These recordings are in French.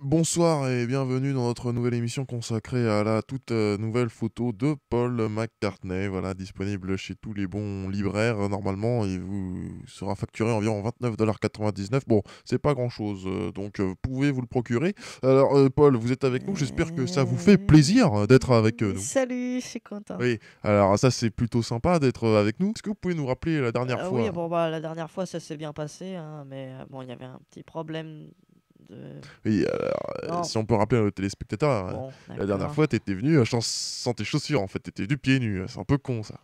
Bonsoir et bienvenue dans notre nouvelle émission consacrée à la toute nouvelle photo de Paul McCartney. Voilà, disponible chez tous les bons libraires normalement. Il vous sera facturé environ 29,99 $. Bon, c'est pas grand-chose, donc vous pouvez vous le procurer. Alors, Paul, vous êtes avec nous. J'espère que ça vous fait plaisir d'être avec nous. Salut, je suis content. Oui, alors ça c'est plutôt sympa d'être avec nous. Est-ce que vous pouvez nous rappeler la dernière Oui, fois? bon bah la dernière fois ça s'est bien passé, hein, mais bon il y avait un petit problème de... Oui, alors, Non, si on peut rappeler à nos téléspectateurs, bon, la dernière d'accord. fois, t'étais venu sans tes chaussures, en fait. T'étais du pieds nus. C'est un peu con, ça.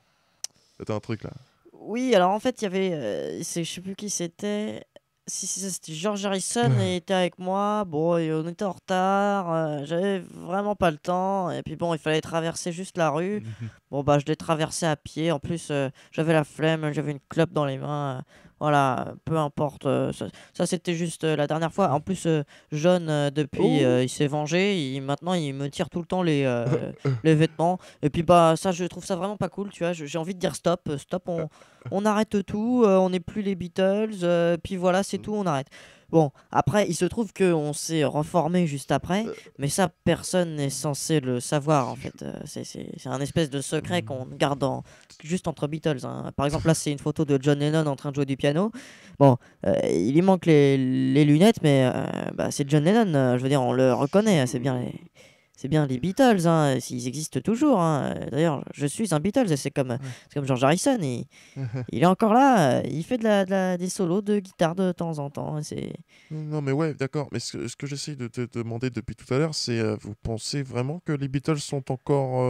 C'était un truc, là. Oui, alors en fait il y avait, je sais plus qui c'était. Si, c'était George Harrison, il était avec moi. Bon, et on était en retard. J'avais vraiment pas le temps. Et puis bon, il fallait traverser juste la rue. Bon, bah, je l'ai traversé à pied. En plus, j'avais la flemme, j'avais une clope dans les mains. Voilà, peu importe. Ça, c'était juste la dernière fois. En plus, John, depuis, Oh! il s'est vengé. Maintenant, il me tire tout le temps les vêtements. Et puis, bah, ça, je trouve ça vraiment pas cool. Tu vois, j'ai envie de dire stop. Stop, on arrête tout, on n'est plus les Beatles, puis voilà, c'est tout, on arrête. Bon, après, il se trouve qu'on s'est reformé juste après, mais ça, personne n'est censé le savoir, en fait. C'est un espèce de secret qu'on garde juste entre Beatles, hein. Par exemple, là, c'est une photo de John Lennon en train de jouer du piano. Bon, il lui manque les lunettes, mais bah, c'est John Lennon, je veux dire, on le reconnaît, hein, c'est bien les Beatles, hein, s'ils existent toujours, hein. D'ailleurs, je suis un Beatles, c'est comme George Harrison, il est encore là, il fait des solos de guitare de temps en temps. Non, mais ouais, d'accord. Mais ce que j'essaye de te demander depuis tout à l'heure, c'est vous pensez vraiment que les Beatles sont encore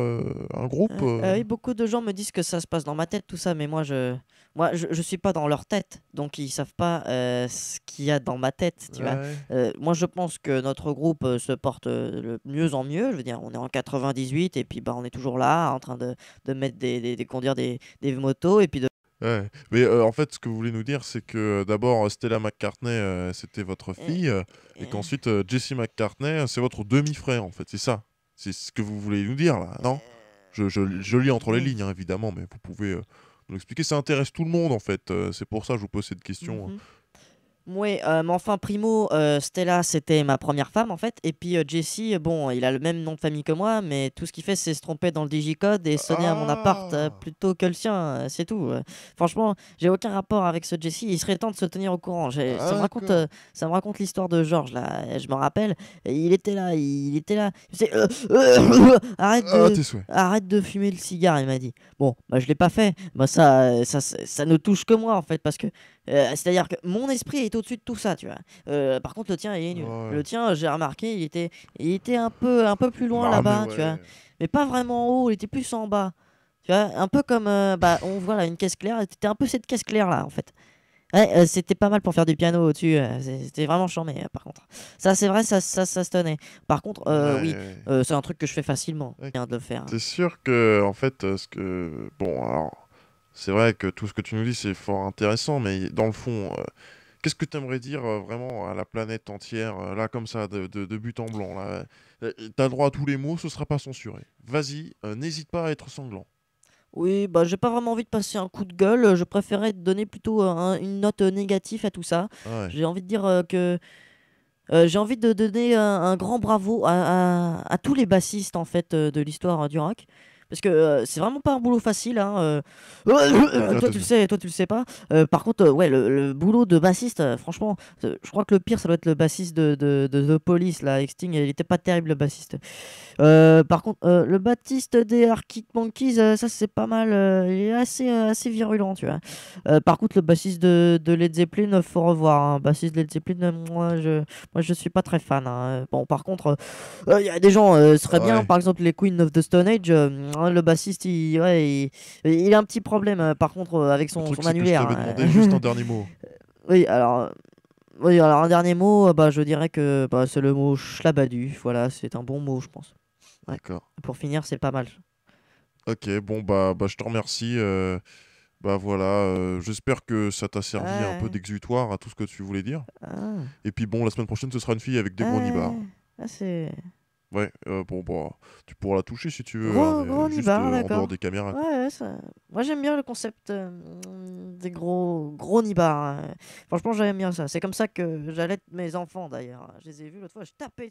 un groupe Oui, beaucoup de gens me disent que ça se passe dans ma tête, tout ça, mais je suis pas dans leur tête, donc ils savent pas ce qu'il y a dans ma tête, tu vois. Ouais. Moi, je pense que notre groupe se porte de mieux en mieux. Je veux dire, on est en 98 et puis bah, on est toujours là en train de mettre conduire des motos et puis de... Ouais. Mais en fait, ce que vous voulez nous dire, c'est que d'abord, Stella McCartney, c'était votre Euh, fille, et euh, qu'ensuite, Jesse McCartney, c'est votre demi-frère, en fait. C'est ça. C'est ce que vous voulez nous dire, là, non? Je lis entre les oui. lignes, hein, évidemment, mais vous pouvez nous expliquer. Ça intéresse tout le monde, en fait. C'est pour ça que je vous pose cette question. Mhm. Oui, mais enfin, Primo, Stella, c'était ma première femme en fait. Et puis Jesse, bon, il a le même nom de famille que moi, mais tout ce qu'il fait, c'est se tromper dans le digicode et sonner à mon appart Ah! plutôt que le sien, c'est tout. Franchement, j'ai aucun rapport avec ce Jesse. Il serait temps de se tenir au courant. Ah, d'accord. Ça me raconte l'histoire de George là. Je me rappelle, il était là, il était là. Ah, tes souhaits. Arrête de fumer le cigare, il m'a dit. Bon, bah je l'ai pas fait. Bah ça ne touche que moi en fait, parce que c'est-à-dire que mon esprit est au-dessus de tout ça, tu vois. Par contre, le tien, il est nul. Ouais. Le tien, j'ai remarqué, il était un peu plus loin Bah, mais là-bas, tu vois. ouais. Mais pas vraiment en haut, il était plus en bas. Tu vois, un peu comme, bah, on voit là une caisse claire, et c'était un peu cette caisse claire là, en fait. Ouais, c'était pas mal pour faire du piano au-dessus, c'était vraiment charmé, par contre. Ça, c'est vrai, ça se tenait. Par contre, Ouais, oui, ouais. c'est un truc que je fais facilement, Ouais. bien de le faire, hein. C'est sûr que, en fait, bon, alors, c'est vrai que tout ce que tu nous dis, c'est fort intéressant, mais dans le fond, qu'est-ce que tu aimerais dire vraiment à la planète entière, là, comme ça, de but en blanc, là? T'as le droit à tous les mots, ce sera pas censuré. Vas-y, n'hésite pas à être sanglant. Oui, bah j'ai pas vraiment envie de passer un coup de gueule, je préférais donner plutôt une note négative à tout ça. Ouais. J'ai envie de dire que j'ai envie de donner un grand bravo à tous les bassistes en fait de l'histoire du rock. Parce que c'est vraiment pas un boulot facile, hein. Ah, t'as vu. Toi tu le sais pas. Par contre, ouais, le boulot de bassiste, franchement, je crois que le pire ça doit être le bassiste de The Police, là, Exting, il était pas terrible le bassiste. Par contre, le Baptiste des Arctic Monkeys, ça c'est pas mal. Il est assez virulent, tu vois. Par contre, le bassiste de Led Zeppelin, faut revoir, hein. Bassiste de Led Zeppelin, moi je suis pas très fan, hein. Bon, par contre, il y a des gens, ce serait bien, Ouais. par exemple, les Queen of the Stone Age. Le bassiste, il a un petit problème, par contre, avec Le truc, son c'est que je annulaire, t'avais hein. demandé juste un dernier mot. Oui, alors. Oui, alors un dernier mot, bah, je dirais que bah, c'est le mot schlabadu. Voilà, c'est un bon mot, je pense. Ouais. D'accord. Pour finir, c'est pas mal. Ok, bon, bah, je te remercie. Bah voilà, j'espère que ça t'a servi un peu Ouais. d'exutoire à tout ce que tu voulais dire. Ah. Et puis bon, la semaine prochaine, ce sera une fille avec des gros Ouais. nibards. Ah, c'est... Ouais, bon, bah, tu pourras la toucher si tu veux, hein, Gros, mais gros juste, nibar, en dehors d'accord. des caméras, Ouais, quoi. ouais, ça... Moi j'aime bien le concept des gros, gros nibards, hein. Franchement, j'aime bien ça. C'est comme ça que j'allaite mes enfants d'ailleurs. Je les ai vus l'autre fois, je tapais